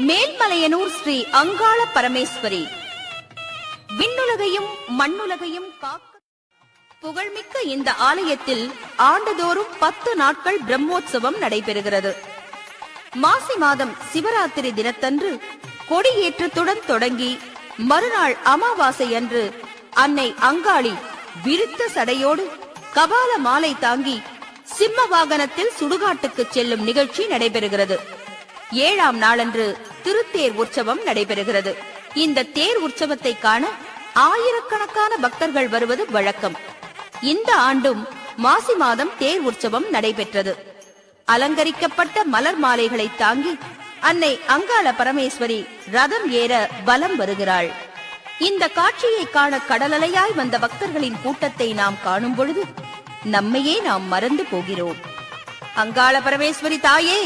மேல்மலையனூர் ஸ்ரீ அங்காள பரமேஸ்வரி விண்ணுலகையும் மண்ணுலகையும் காக்க புகழ்மிக்க இந்த ஆலயத்தில் ஆண்டுதோறும் 10 நாட்கள் பிரம்மோற்சவம் நடைபெறுகிறது. மாசி மாதம் சிவராத்திரி தினத்தன்று கொடியேற்றத்துடன் தொடங்கி மறுநாள் அமாவாசை அன்று அன்னை அங்காளி விருத்த சடையோடு கபால மாலை தாங்கி சிம்ம வாகனத்தில் சுடுகாட்டுக்கு செல்லும் நிகழ்ச்சி நடைபெறுகிறது. 7ஆம் நாளன்று திருத்தேர் உற்சவம் நடைபெறுகிறது. இந்த தேர் உற்சவத்தை காண ஆயிரக்கணக்கான பக்தர்கள் வருவது வழக்கம். இந்த ஆண்டும் மாசி மாதம் தேர் உற்சவம் நடைபெற்றது. அலங்கரிக்கப்பட்ட மலர் மாலைகளை தாங்கி அன்னை அங்காள பரமேஸ்வரி ரதம் ஏற பலம் வருகிறாள். இந்த காட்சியை காண கடலலையாய் வந்த பக்தர்களின் கூட்டத்தை நாம் காணும் பொழுது நம்மையே நாம் மறந்து போகிறோம். அங்காள பரமேஸ்வரி தாயே!